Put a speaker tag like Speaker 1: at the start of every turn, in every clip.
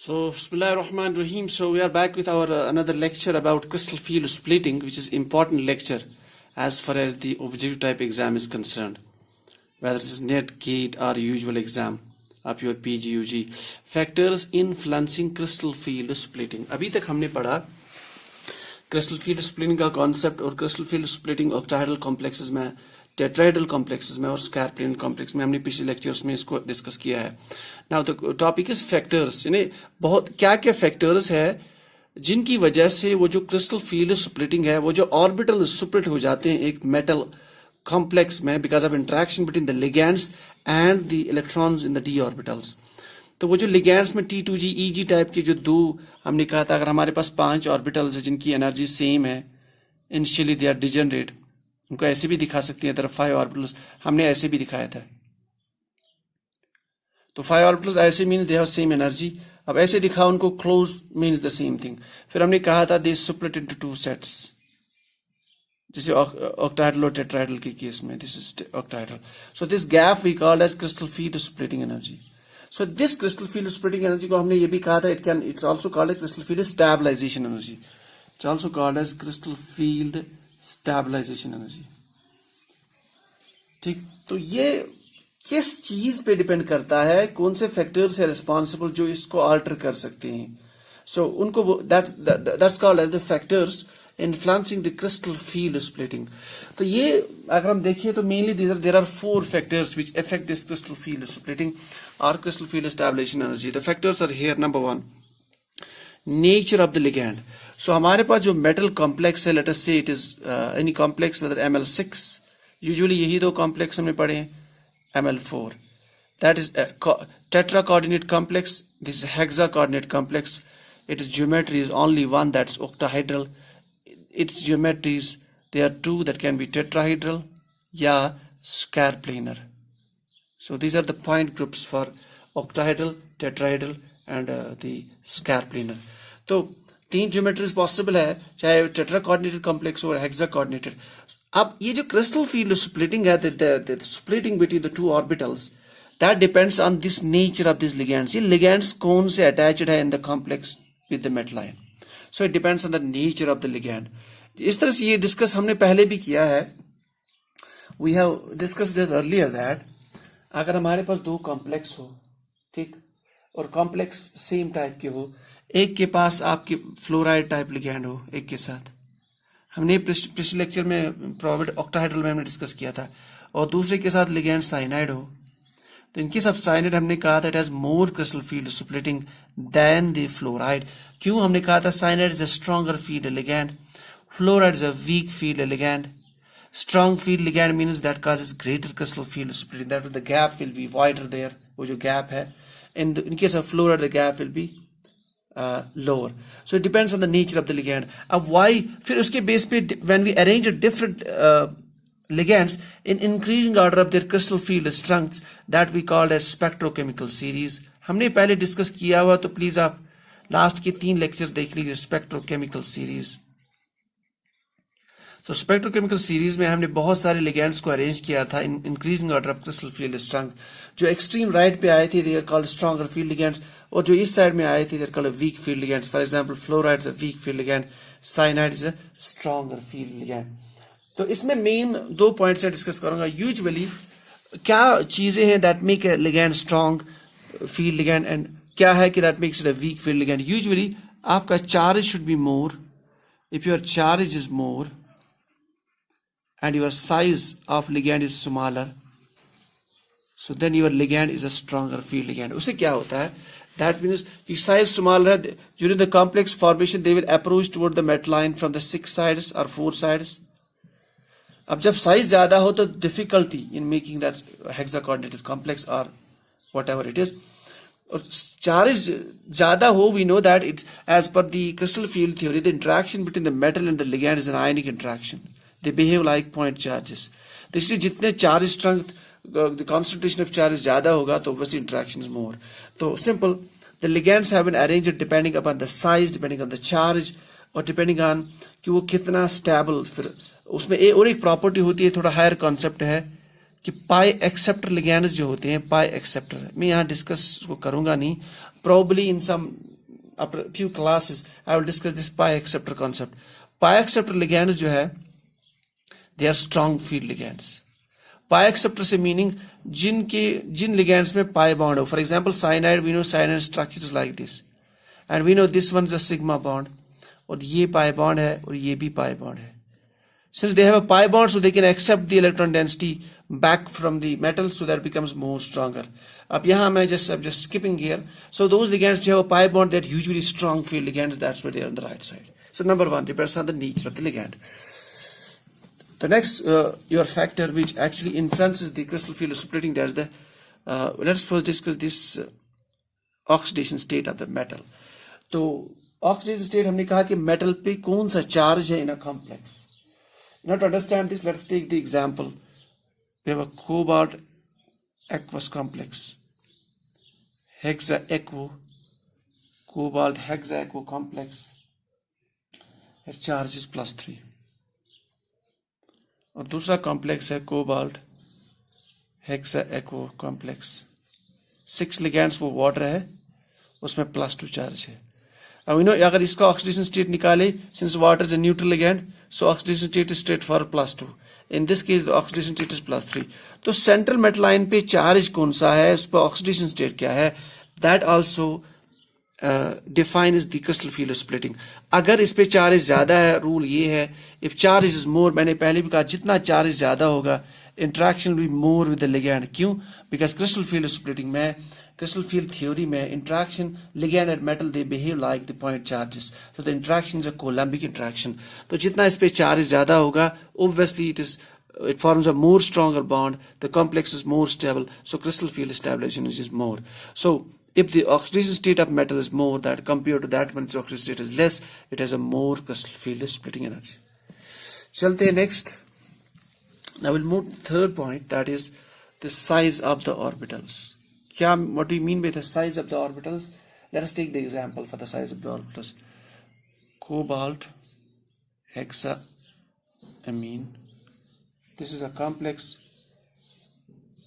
Speaker 1: So, Bismillahirrahmanirrahim. So, we are back with our another lecture about crystal field splitting, which is important lecture as far as the objective type exam is concerned, whether it is NET, GATE or usual exam of your PGUG. Factors influencing crystal field splitting. अभी तक हमने पढ़ा crystal field splitting का concept और crystal field splitting octahedral complexes में, tetrahedral complexes में और square plane complex में हमने पिछले लेक्चर्स में इसको डिस्कस किया है. Now the topic is factors, यानी बहुत क्या क्या फैक्टर्स है जिनकी वजह से वो जो क्रिस्टल फील्ड स्प्लिटिंग है, वो जो ऑर्बिटल स्प्लिट हो जाते हैं एक मेटल कॉम्प्लेक्स में because of interaction between the ligands and the electrons in the d orbitals. तो वो जो लिगैंड्स में T2G EG टाइप के जो दो हमने कहा था, अगर हमारे पास 5 ऑर्बिटल्स है जिनकी एनर्जी सेम है, इनिशियली दे आर डिजेनरेट, उनको ऐसे भी दिखा सकते हैं. तरफ 5 ऑर्बिटल्स हमने ऐसे भी दिखाया था. तो 5 ऑर्बिटल्स ऐसे mean they have same energy. अब ऐसे दिखा उनको close means the same thing. फिर हमने कहा था दे स्प्लिट इनटू 2 सेट्स, जैसे ऑक्टाहेड्रल और टेट्राहेड्रल के केस में this is octahedral. So this gap we called as crystal field splitting energy. So this crystal field splitting energy को हमने ये भी कहा था it's also called as crystal field stabilization energy. It's also called as crystal field stabilization energy. ठीक, तो ये किस चीज पे डिपेंड करता है, कौन से फैक्टर्स है रिस्पॉन्सिबल जो इसको अल्टर कर सकते हैं. सो उनको that's called as the factors influencing the crystal field splitting. तो ये अगर हम देखें तो mainly there are 4 factors which affect this crystal field splitting or crystal field stabilization energy. The factors are here. Number 1, nature of the ligand. So हमारे पास जो metal complex है, let us say it is any complex whether Ml6, usually यही दो complex हमने पढ़े हैं, Ml4, that is a tetra coordinate complex. This is hexa coordinate complex. Its geometry is only one, that's octahedral. Its geometries, there are 2 that can be tetrahedral या square planar. So these are the point groups for octahedral, tetrahedral and the square planar. तो 3 geometries possible है, चाहे tetra coordinated complex हो hexa coordinated. अब ये जो crystal field splitting है, the splitting between the 2 orbitals, that depends on this nature of these ligands. ये ligands कौन से attached है in the complex with the metal ion. So it depends on the nature of the ligand. इस तरह से ये discuss हमने पहले भी किया है. We have discussed this earlier that अगर हमारे पास 2 कॉम्प्लेक्स हो, ठीक, और कॉम्प्लेक्स सेम टाइप के हो, एक के पास आपके फ्लोराइड टाइप लिगैंड हो एक के साथ, हमने पिछले लेक्चर में प्रोबेबल ऑक्टाहेड्रल में हमने डिस्कस किया था, और दूसरे के साथ लिगैंड साइनाइड हो, तो इनके सब साइनाइड हमने कहा था it has more crystal field splitting then the fluoride. क्यों हमने कहा था cyanide is a stronger field ligand, fluoride is a weak field ligand. Strong field ligand means that causes greater crystal field splitting. That the gap will be wider there. वो जो gap है, in case of fluoride the gap will be lower. So it depends on the nature of the ligand. अब why फिर उसके base पे when we arrange different ligands in increasing order of their crystal field strengths, that we called as spectrochemical series. हमने पहले discuss किया हुआ, तो please आप लास्ट के 3 लेक्चर देख लीजिए spectrochemical series. तो स्पेक्ट्रोकेमिकल सीरीज में हमने बहुत सारे लिगैंड्स को अरेंज किया था in increasing order of crystal field strength. जो एक्सट्रीम राइट पे आए थे they are called stronger field ligands, और जो इस साइड में आए थे they are called weak field ligands. For example fluoride is a weak field ligand, cyanide is a stronger field ligand. तो इसमें मेन 2 पॉइंट्स मैं डिस्कस करूंगा. यूजुअली क्या चीजें हैं that make a ligand strong field ligand and क्या है कि that makes it a weak field ligand. Usually आपका charge should be more. If your charge is more and your size of ligand is smaller, so then your ligand is a stronger field ligand. उससे क्या होता है, that means कि size smaller है, during the complex formation they will approach toward the metal line from the 6 sides or 4 sides. अब जब size ज्यादा हो तो difficulty in making that hexa coordinated complex or whatever it is, और charge ज्यादा हो, we know that it as per the crystal field theory the interaction between the metal and the ligand is an ionic interaction. They behave like point charges. तो इसलिए जितने charge strength, the concentration of charge ज्यादा होगा तो obviously interaction is more. तो simple, the ligands have been arranged depending upon the size, depending on the charge, और depending on कि वो कितना stable. फिर उसमें और एक प्रॉपर्टी होती है, थोड़ा हायर कॉन्सेप्ट है कि पाई एक्सेप्टर लिगैंड्स जो होते हैं, पाई एक्सेप्टर मैं यहाँ डिस्कस को करूंगा नहीं, probably in some after few classes I will discuss this pi acceptor concept. Pi acceptor ligands जो है they are strong field ligands. Pi acceptor से meaning जिन ligands में pi bond हो. For example, cyanide, we know cyanide structure is like this, and we know this one is a sigma bond, और ये pi bond है और ये भी pi bond है. Since they have a pi bond, so they can accept the electron density back from the metal, so that it becomes more stronger. अब यहाँ मैं I'm just skipping here. So those ligands which have a pi bond, they're usually strong field ligands. That's where they are on the right side. So number one depends on the nature of the ligand. The next your factor which actually influences the crystal field splitting, there's the let's first discuss this oxidation state of the metal. तो oxidation state हमने कहा कि metal पे कौन सा charge है in a complex. Now to understand this, let's take the example. We have a cobalt aqueous complex, hexa-aquo, cobalt hexa-aquo complex. Its charge is +3. और दूसरा कॉम्प्लेक्स है कोबाल्ट हेक्सा-aquo कॉम्प्लेक्स. 6 लिगैंड्स वो वाटर है, उसमें +2 चार्ज है. अब अगर इसका ऑक्सीडेशन स्टेट निकाले, since water is a neutral ligand, so oxidation state is straight for +2. In this case the oxidation state is +3. तो सेंट्रल मेटल लाइन पे चार्ज कौन सा है, उस पर ऑक्सीडेशन स्टेट क्या है, that also defines the crystal field splitting. अगर इस पे चार्ज ज्यादा है, रूल ये है, if charge is more, मैंने पहले भी कहा जितना चार्ज ज्यादा होगा interaction will be more with the ligand. क्यों? Because crystal field splitting में, crystal field theory में interaction ligand and metal they behave like the point charges, so the interaction is a coulombic interaction. तो जितना इस पे charge ज्यादा होगा, obviously it forms a more stronger bond, the complex is more stable, so crystal field stabilization is more. So if the oxidation state of metal is more, that compared to that when its oxidation state is less, it has a more crystal field splitting energy. चलते हैं next. Now we'll move to the third point, that is the size of the orbitals. What do you mean by the size of the orbitals? Let us take the example for the size of the orbitals. Cobalt hexaamine. This is a complex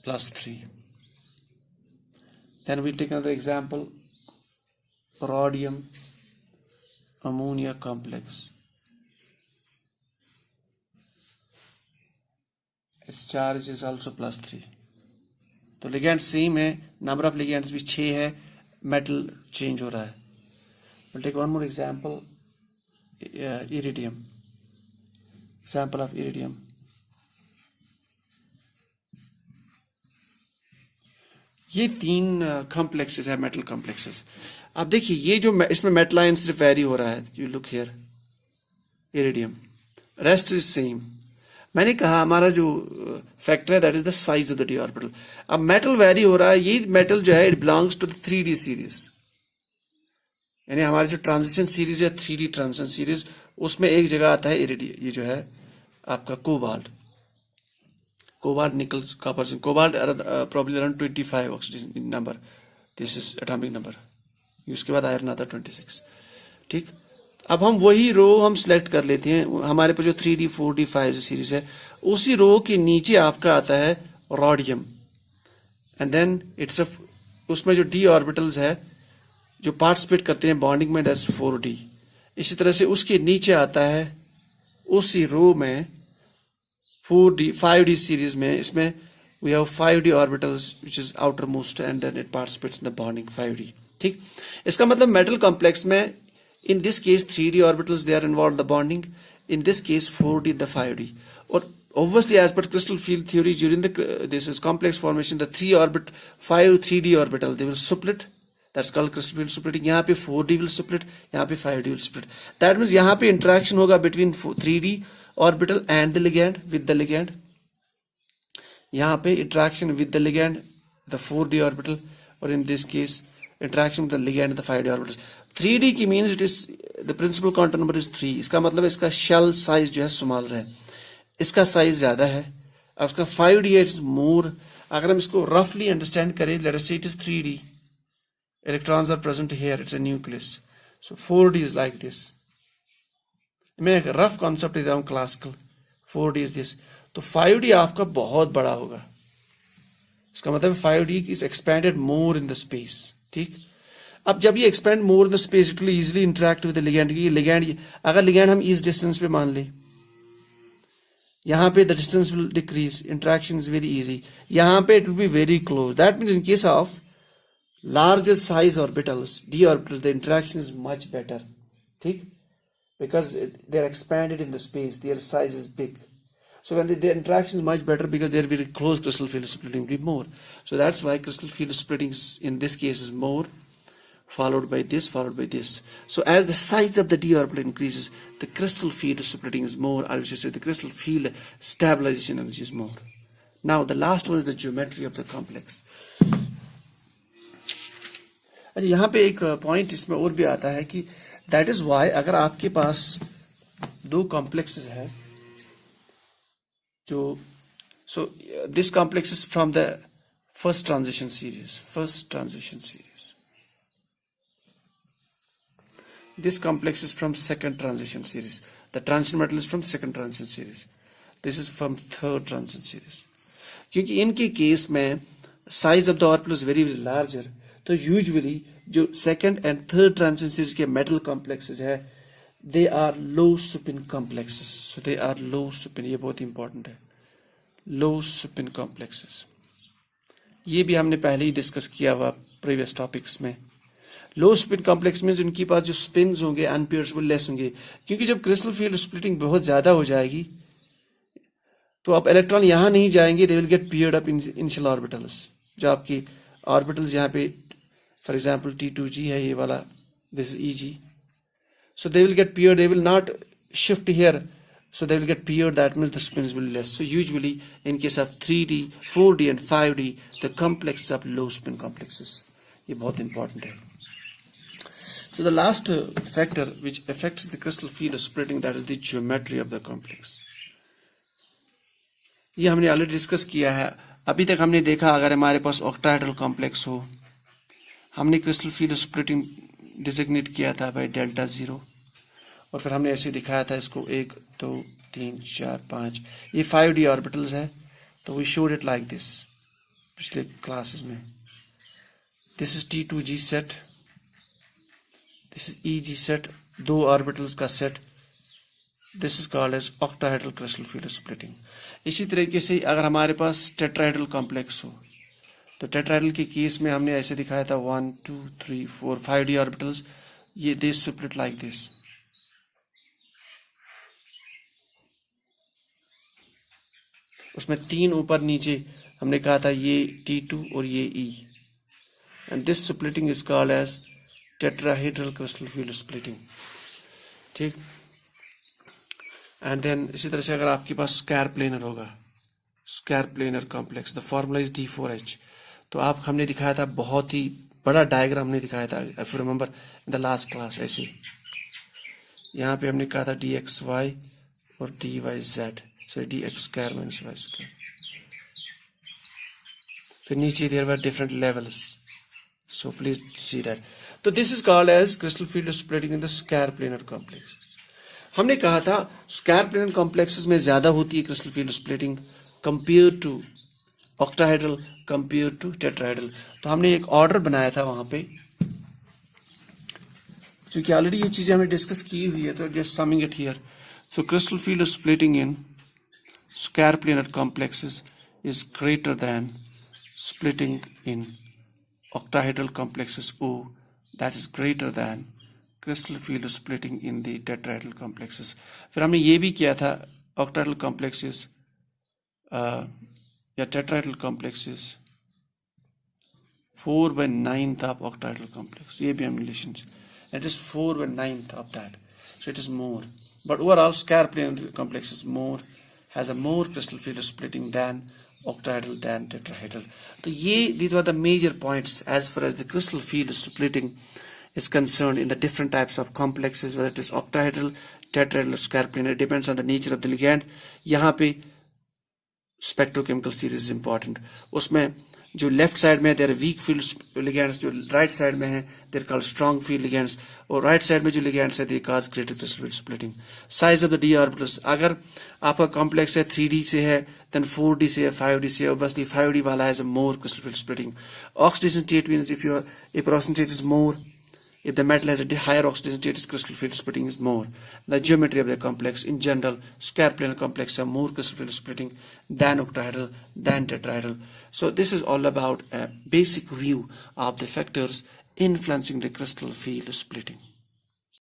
Speaker 1: +3. Then we take another example. Rhodium ammonia complex. Its charge is also +3. तो ligand same है, number of ligands भी 6 है, metal change हो रहा है. We'll take one more example. Iridium. Example of iridium. ये 3 complexes है, metal complexes. अब देखिए ये जो इसमें मेटल आयन सिर्फ वेरी हो रहा है. You look here, iridium, rest is same. मैंने कहा हमारा जो फैक्टर है that is the size of the d orbital. अब मेटल वेरी हो रहा है. ये मेटल जो है it belongs to the 3D series, यानी हमारी जो ट्रांजिशन सीरीज है 3D ट्रांजिशन सीरीज, उसमें एक जगह आता है इरिडियम. ये जो है आपका कोबाल्ट, निकल, copper, zinc. Cobalt probably around 25 oxidation number, this is atomic number. उसके बाद आयरन आता है 26. ठीक, अब हम वही रो हम सिलेक्ट कर लेते हैं. हमारे पास जो 3D 4D 5 सीरीज है, उसी रो के नीचे आपका आता है रोडियम, एंड देन इट्स उसमें जो डी ऑर्बिटल्स है जो पार्टिसिपेट करते हैं बॉन्डिंग में, दैट्स 4D. इसी तरह से उसके नीचे आता है उसी रो में 4D 5D सीरीज में, इसमें we have 5D orbitals which is outermost, and then it participates in the bonding 5D. ठीक, इसका मतलब मेटल कॉम्प्लेक्स में in this case 3D orbitals they are involved in the bonding, in this case 4D the 5D. Or obviously as per crystal field theory, during the this is complex formation, the 3D orbital they will split, that's called crystal field splitting. यहाँ पे 4D will split, यहाँ पे 5D will split. That means यहाँ पे interaction होगा between 3D orbital and the ligand, with the ligand. यहाँ पे interaction with the ligand, the 4D orbital, or in this case interaction with the ligand and the 5D orbital. 3D की means it is the principal quantum number is 3. इसका मतलब इसका shell size जो है small है, इसका size ज्यादा है. अब इसका 5D इज मोर. अगर हम इसको रफली अंडरस्टैंड करें, let us say it is 3D, electrons are present here, it's a nucleus, so 4D is like this. मैं एक रफ कॉन्सेप्ट दे रहा हूं क्लासिकल. 4D इज दिस, तो 5D आपका बहुत बड़ा होगा. इसका मतलब 5D is expanded more in the space. ठीक, अब जब ये expand more the space it will easily interact with the ligand, क्योंकि लिगैंड, अगर लिगैंड हम इस डिस्टेंस पे मान ले, यहाँ पे the distance will decrease, interaction is very easy, यहाँ पे it will be very close. That means in case of larger size orbitals, d orbitals, the interaction is much better, ठीक, because they are expanded in the space, their size is big. So when the interaction is much better because they are very close, crystal field splitting will be more. So that's why crystal field splitting in this case is more, followed by this, followed by this. So as the size of the d orbital increases, the crystal field splitting is more, or we should say the crystal field stabilization energy is more. Now the last one is the geometry of the complex. यहाँ पे एक point इसमें और भी आता है कि that is why अगर आपके पास दो कॉम्प्लेक्सेस है जो, so this complex is from the first transition series, this complex is from second transition series, the transition metal is from second transition series, this is from third transition series. क्योंकि इनके case में size of the orbital is very very larger, तो usually जो second and third transition series के metal complexes है, they are low spin complexes. So they are low spin, ये बहुत important है, लो स्पिन कॉम्प्लेक्सेस. ये भी हमने पहले ही डिस्कस किया हुआ प्रीवियस टॉपिक्स में. लो स्पिन कॉम्प्लेक्स में उनके पास जो स्पिन्स होंगे अनपेयर्ड वो लेस होंगे, क्योंकि जब क्रिस्टल फील्ड स्प्लिटिंग बहुत ज्यादा हो जाएगी तो अब इलेक्ट्रॉन यहां नहीं जाएंगे, they will get paired up in initial orbitals. जो आपकी ऑर्बिटल्स यहाँ पे फॉर एग्जाम्पल T2G है, ये वाला, this is EG, so they will get paired, they will not shift here, so they will get paired, that means the spins will be less. So usually in case of 3D, 4D and 5D, the complexes of low spin complexes, ये बहुत important है. So the last factor which affects the crystal field splitting, that is the geometry of the complex. ये हमने already discuss किया है. अभी तक हमने देखा अगर हमारे पास ऑक्टाहेड्रल कॉम्प्लेक्स हो, हमने क्रिस्टल फील्ड स्प्लिटिंग डिजिग्नेट किया था बाय डेल्टा 0, और फिर हमने ऐसे दिखाया था इसको 1 2 3 4 5, ये 5D ऑर्बिटल्स है, तो we showed it like this पिछले क्लासेस में. This is T2G set, this is EG set, दो ऑर्बिटल्स का set, this is called as octahedral crystal field splitting. इसी तरीके से अगर हमारे पास टेट्राहेड्रल कॉम्प्लेक्स हो, तो टेट्राहेड्रल के केस में हमने ऐसे दिखाया था 1 2 3 4 5D ऑर्बिटल्स, ये दे स्प्लिट लाइक दिस. उसमें 3 ऊपर नीचे हमने कहा था ये T2 और ये E, and this splitting is called as tetrahedral crystal field splitting. ठीक. एंड देन इसी तरह से अगर आपके पास स्क्वायर प्लेनर होगा, square planar complex, the formula is D4H, तो आप हमने दिखाया था, बहुत ही बड़ा डायग्राम हमने दिखाया था if you remember in the last class. ऐसे यहाँ पे हमने कहा था dxy और dyz, so dx square minus y square. फिर नीचे there were different levels, so please see that. तो this is called as crystal field splitting in the square planar complex. हमने कहा था स्क्वायर प्लेनर कॉम्प्लेक्सेस में ज्यादा होती है crystal field splitting compare to octahedral, compare to tetrahedral. तो हमने एक ऑर्डर बनाया था वहां पे, क्योंकि ऑलरेडी ये चीजें हमने डिस्कस की हुई है, तो just summing it here. So crystal field splitting in square planar complexes is greater than splitting in octahedral complexes O, that is greater than crystal field splitting in the tetrahedral complexes. फिर हमने ये भी किया था octahedral complexes या tetrahedral complexes 4/9 of octahedral complex, ये भी हमने लिखा, it is 4/9 of that, so it is more. But overall square planar complex is more, has a more crystal field splitting than octahedral than tetrahedral. So these were the major points as far as the crystal field splitting is concerned in the different types of complexes, whether it is octahedral, tetrahedral, square planar. It depends on the nature of the ligand. यहाँ पे spectrochemical series is important. उसमें जो left side में they're weak field ligands, जो right side में है they're called strong field ligands, और right side में जो लिगेंड्स है they cause greater crystal field splitting. Size of the d orbitals, अगर आपका कॉम्प्लेक्स है 3D से है, देन 4D से है, 5D से है, ऑब्वियसली 5D वाला has a more crystal field splitting. Oxidation state means if your A peroxidation state is more, If the metal has a higher oxidation state, its crystal field splitting is more. The geometry of the complex, in general, square planar complex have more crystal field splitting than octahedral, than tetrahedral. So this is all about a basic view of the factors influencing the crystal field splitting.